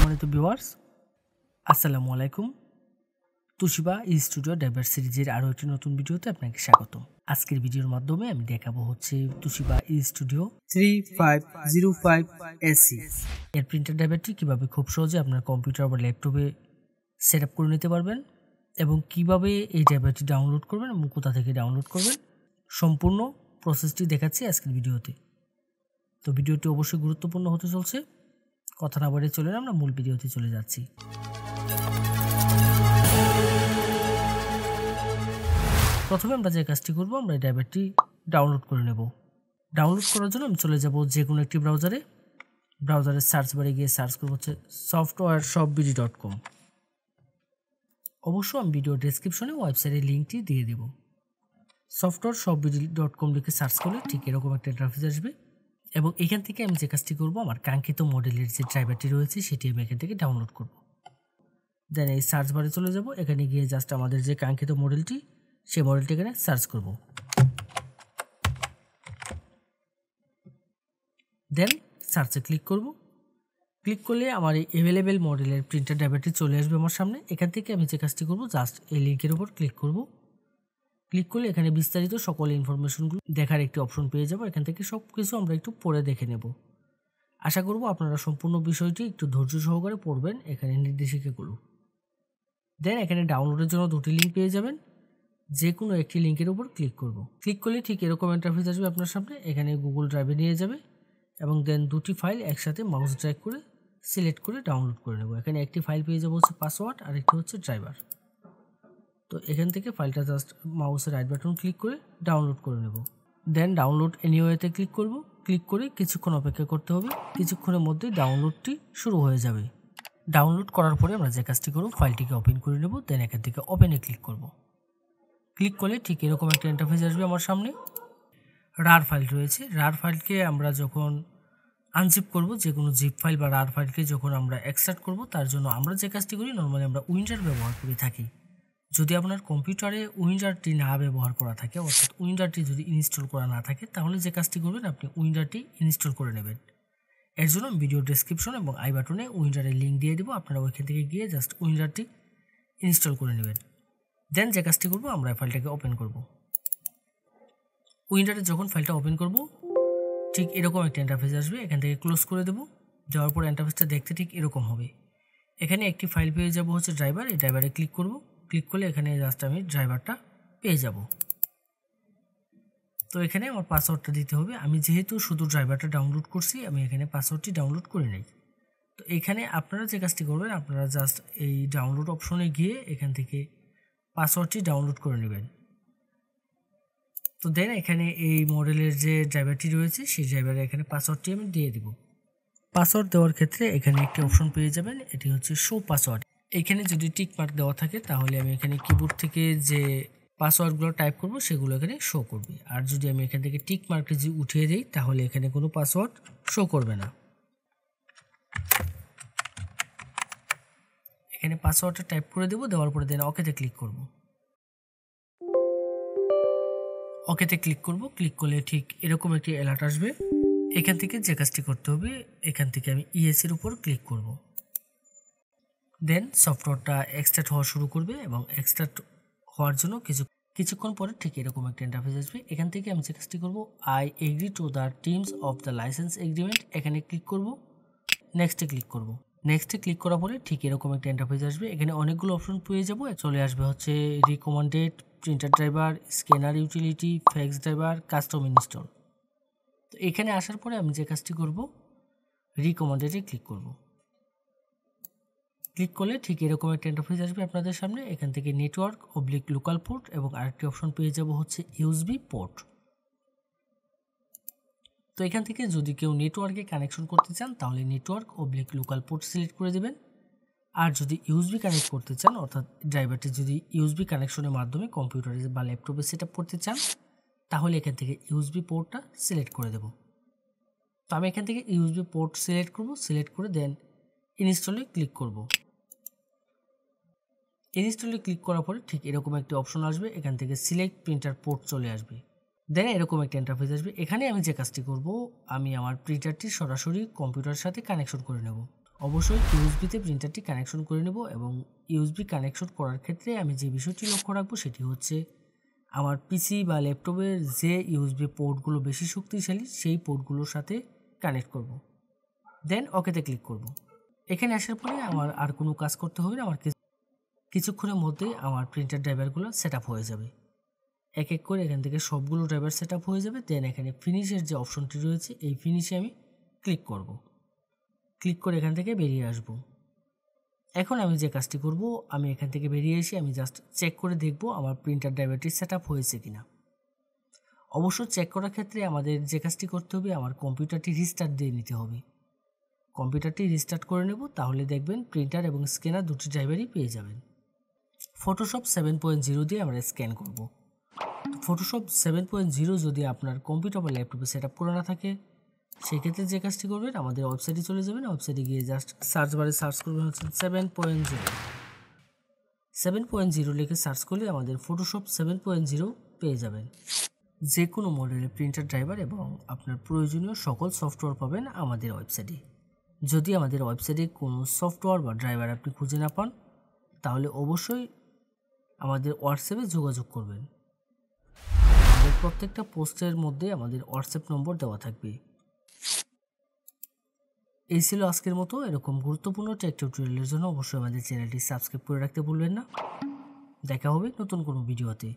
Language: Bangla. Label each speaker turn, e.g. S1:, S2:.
S1: সম্মানিত ভিউয়ার্স, আসসালামু আলাইকুম। তুশিবা স্টুডিও ড্রাইভার সিরিজের আরও একটি নতুন ভিডিওতে আপনাকে স্বাগত। আজকের ভিডিওর মাধ্যমে আমি দেখাবো হচ্ছে তুশিবা স্টুডিও 3505 এসি এর প্রিন্টার ড্রাইভারটি কীভাবে খুব সহজে আপনার কম্পিউটার বা ল্যাপটপে সেট আপ করে নিতে পারবেন এবং কিভাবে এই ড্রাইভারটি ডাউনলোড করবেন এবং কোথা থেকে ডাউনলোড করবেন, সম্পূর্ণ প্রসেসটি দেখাচ্ছি আজকের ভিডিওতে। তো ভিডিওটি অবশ্যই গুরুত্বপূর্ণ হতে চলছে। কথা না বাড়িয়ে চলে আমরা মূল ভিডিওতে চলে যাচ্ছি। প্রথমে আমরা যে কাজটি করব, আমরা এই ড্রাইভারটি ডাউনলোড করে নেব। ডাউনলোড করার জন্য আমি চলে যাব যে কোনো একটি ব্রাউজারে সার্চ বারে গিয়ে সার্চ করব হচ্ছে softwareshopbd.com। অবশ্য আমি ভিডিও ডেসক্রিপশনে ওয়েবসাইটের লিঙ্কটি দিয়ে দেব। softwareshopbd.com লিখে সার্চ করলে ঠিক এরকম একটা ইন্টারফেস আসবে এবং এখান থেকে আমি যে কাজটি করব, আমার কাঙ্ক্ষিত মডেলের যে ড্রাইভারটি রয়েছে সেটি আমি এখান থেকে ডাউনলোড করব। দেন এই সার্চ বারে চলে যাব, এখানে গিয়ে জাস্ট আমাদের যে কাঙ্ক্ষিত মডেলটি সেই মডেলটি এখানে সার্চ করব। দেন সার্চে ক্লিক করব। ক্লিক করলে আমার এই অ্যাভেলেবেল মডেলের প্রিন্টার ড্রাইভারটি চলে আসবে আমার সামনে। এখান থেকে আমি যে কাজটি করব, জাস্ট এই লিঙ্কের উপর ক্লিক করব। ক্লিক করলে এখানে বিস্তারিত সকল ইনফরমেশনগুলো দেখার একটি অপশন পেয়ে যাব। এখান থেকে সব কিছু আমরা একটু পড়ে দেখে নেব। আশা করব আপনারা সম্পূর্ণ বিষয়টি একটু ধৈর্য সহকারে পড়বেন এখানে নির্দেশিকাগুলো। দেন এখানে ডাউনলোডের জন্য দুটি লিঙ্ক পেয়ে যাবেন, যে কোনো একটি লিঙ্কের উপর ক্লিক করব। ক্লিক করলে ঠিক এরকম ইন্টারফেস আসবে আপনার সামনে। এখানে গুগল ড্রাইভে নিয়ে যাবে এবং দেন দুটি ফাইল একসাথে মাউস ড্র্যাগ করে সিলেক্ট করে ডাউনলোড করে নেব। এখানে একটি ফাইল পেয়ে যাবো হচ্ছে পাসওয়ার্ড আর একটি হচ্ছে ড্রাইভার। তো এখান থেকে ফাইলটা জাস্ট মাউসের রাইট বাটন ক্লিক করে ডাউনলোড করে নেব। দেন ডাউনলোড এনিওয়েতে ক্লিক করব। ক্লিক করে কিছুক্ষণ অপেক্ষা করতে হবে। কিছুক্ষণের মধ্যে ডাউনলোডটি শুরু হয়ে যাবে। ডাউনলোড করার পরে আমরা যে কাজটি করব, ফাইলটিকে ওপেন করে নেব। দেন এখান থেকে ওপেনে ক্লিক করব। ক্লিক করলে ঠিক এরকম একটা ইন্টারফেস আসবে আমার সামনে। রার ফাইল রয়েছে। রার ফাইলকে আমরা যখন আনজিপ করব, যে কোনো জিপ ফাইল বা রার ফাইলকে যখন আমরা এক্সট্রাক্ট করব, তার জন্য আমরা যে কাজটি করি, নর্মালি আমরা উইন্ডার ব্যবহার করে থাকি। যদি আপনার কম্পিউটারে উইন্ডারটি না ব্যবহার করা থাকে, অর্থাৎ উইন্ডারটি যদি ইনস্টল করা না থাকে, তাহলে যে কাজটি করবেন, আপনি উইন্ডারটি ইনস্টল করে নেবেন। এর জন্য ভিডিও ডেসক্রিপশন এবং আই বাটনে উইন্ডারের লিঙ্ক দিয়ে দেবো। আপনারা ওইখান থেকে গিয়ে জাস্ট উইন্ডারটি ইনস্টল করে নেবেন। দেন যে কাজটি করব, আমরা ফাইলটাকে ওপেন করব। উইন্ডারে যখন ফাইলটা ওপেন করব, ঠিক এরকম একটা ইন্টারফেস আসবে। এখান থেকে ক্লোজ করে দেব। যাওয়ার পর ইন্টারফেসটা দেখতে ঠিক এরকম হবে। এখানে একটি ফাইল পেয়ে যাব হচ্ছে ড্রাইভার। এই ড্রাইভারে ক্লিক করব। ক্লিক করলে এখানে জাস্ট আমি ড্রাইভারটা পেয়ে যাব। তো এখানে আমার পাসওয়ার্ডটা দিতে হবে। আমি যেহেতু শুধু ড্রাইভারটা ডাউনলোড করছি, আমি এখানে পাসওয়ার্ডটি ডাউনলোড করে নেই। তো এখানে আপনারা যে কাজটি করবেন, আপনারা জাস্ট এই ডাউনলোড অপশনে গিয়ে এখান থেকে পাসওয়ার্ডটি ডাউনলোড করে নেবেন। তো দেন এখানে এই মডেলের যে ড্রাইভারটি রয়েছে, সেই ড্রাইভারে এখানে পাসওয়ার্ডটি আমি দিয়ে দিব। পাসওয়ার্ড দেওয়ার ক্ষেত্রে এখানে একটি অপশন পেয়ে যাবেন, এটি হচ্ছে শো পাসওয়ার্ড। এখানে যদি টিক মার্ক দেওয়া থাকে, তাহলে আমি এখানে কিবোর্ড থেকে যে পাসওয়ার্ডগুলো টাইপ করব সেগুলো এখানে শো করবে। আর যদি আমি এখান থেকে টিক মার্কটি যদি উঠিয়ে দিই, তাহলে এখানে কোনো পাসওয়ার্ড শো করবে না। এখানে পাসওয়ার্ডটা টাইপ করে দেবো। দেওয়ার পরে দেন ওকেতে ক্লিক করব। ওকেতে ক্লিক করব। ক্লিক করলে ঠিক এরকম একটি অ্যালার্ট আসবে। এখান থেকে যে কাজটি করতে হবে, এখান থেকে আমি ইএসের উপর ক্লিক করব। দেন সফটওয়্যারটা এক্সট্রাক্ট হওয়া শুরু করবে এবং এক্সট্রাক্ট হওয়ার জন্য কিছুক্ষণ পরে ঠিক এরকম একটা ইন্টারফেস আসবে। এখান থেকে আমি যে কাজটি করব, I agree to the terms of the licence agreement, এখানে ক্লিক করব। নেক্সটে ক্লিক করব। নেক্সটে ক্লিক করার পরে ঠিক এরকম একটা ইন্টারফেস আসবে। এখানে অনেকগুলো অপশন পেয়ে যাব। চলে আসবে হচ্ছে recommended, printer driver, scanner utility, fax driver, custom install. তো এখানে আসার পরে আমি যে কাজটি করব, রিকমেন্ডেডে ক্লিক করব। ক্লিক করলে ঠিক এরকম একটা ইন্টারফেস আসবে আপনাদের সামনে। এখান থেকে নেটওয়ার্ক লোকাল পোর্ট এবং আরেকটি অপশন পেয়ে যাব হচ্ছে ইউএসবি পোর্ট। তো এখান থেকে যদি কেউ নেটওয়ার্কে কানেকশন করতে চান, তাহলে নেটওয়ার্ক লোকাল পোর্ট সিলেক্ট করে দেবেন। আর যদি ইউএসবি কানেক্ট করতে চান, অর্থাৎ ড্রাইভারটি যদি ইউএসবি কানেকশনের মাধ্যমে কম্পিউটারে বা ল্যাপটপে সেট আপ করতে চান, তাহলে এখান থেকে ইউএসবি পোর্টটা সিলেক্ট করে দেব। তো আমি এখান থেকে ইউএসবি পোর্ট সিলেক্ট করব। সিলেক্ট করে দেন ইনস্টলে ক্লিক করব। ইনস্টলে ক্লিক করার পরে ঠিক এরকম একটি অপশন আসবে। এখান থেকে সিলেক্ট প্রিন্টার পোর্ট চলে আসবে। দেন এরকম একটা ইন্টারফেস আসবে। এখানে আমি যে কাজটি করব, আমি আমার প্রিন্টারটি সরাসরি কম্পিউটারের সাথে কানেকশন করে নেব। অবশ্যই ইউএসবিতে প্রিন্টারটি কানেকশন করে নেব এবং ইউএসবি কানেকশন করার ক্ষেত্রে আমি যে বিষয়টি লক্ষ্য রাখবো সেটি হচ্ছে আমার পিসি বা ল্যাপটপের যে ইউএসবি পোর্টগুলো বেশি শক্তিশালী সেই পোর্টগুলোর সাথে কানেক্ট করব। দেন ওকেতে ক্লিক করব। এখানে আসার পরে আমার আর কোনো কাজ করতে হবে না, আমার কিছুক্ষণের মধ্যেই আমার প্রিন্টার ড্রাইভারগুলো সেট আপ হয়ে যাবে। এক এক করে এখান থেকে সবগুলো ড্রাইভার সেট আপ হয়ে যাবে। দেন এখানে ফিনিশের যে অপশনটি রয়েছে এই ফিনিশে আমি ক্লিক করব। ক্লিক করে এখান থেকে বেরিয়ে আসব। এখন আমি যে কাজটি করব, আমি এখান থেকে বেরিয়ে এসে আমি জাস্ট চেক করে দেখব আমার প্রিন্টার ড্রাইভারটি সেট আপ হয়েছে কিনা। অবশ্য চেক করার ক্ষেত্রে আমাদের যে কাজটি করতে হবে, আমার কম্পিউটারটি রিস্টার্ট দিয়ে নিতে হবে। কম্পিউটারটি রিস্টার্ট করে নেব, তাহলে দেখবেন প্রিন্টার এবং স্ক্যানার দুটি ড্রাইভারই পেয়ে যাবেন। ফটোশপ 7.0 দিয়ে আমরা স্ক্যান করব। ফটোশপ 7.0 যদি আপনার কম্পিউটার বা ল্যাপটপে সেট আপ করা না থাকে, সেক্ষেত্রে যে কাজটি করবেন, আমাদের ওয়েবসাইটে চলে যাবেন। ওয়েবসাইটে গিয়ে জাস্ট সার্চ বারে সার্চ করবেন হচ্ছে 7.0 লিখে সার্চ করলে আমাদের ফটোশপ 7.0 পেয়ে যাবেন। যে কোনো মডেলের প্রিন্টার ড্রাইভার এবং আপনার প্রয়োজনীয় সকল সফটওয়্যার পাবেন আমাদের ওয়েবসাইটে। যদি আমাদের ওয়েবসাইটে কোনো সফটওয়্যার বা ড্রাইভার আপনি খুঁজে না পান, তাহলে অবশ্যই আমাদের হোয়াটসঅ্যাপে যোগাযোগ করবেন। আমাদের প্রত্যেকটা পোস্টের মধ্যে আমাদের হোয়াটসঅ্যাপ নম্বর দেওয়া থাকবে। এই ছিল আজকের মতো। এরকম গুরুত্বপূর্ণ টেক টিউটোরিয়ালের জন্য অবশ্যই আমাদের চ্যানেলটি সাবস্ক্রাইব করে রাখতে ভুলবেন না। দেখা হবে নতুন কোনো ভিডিওতে।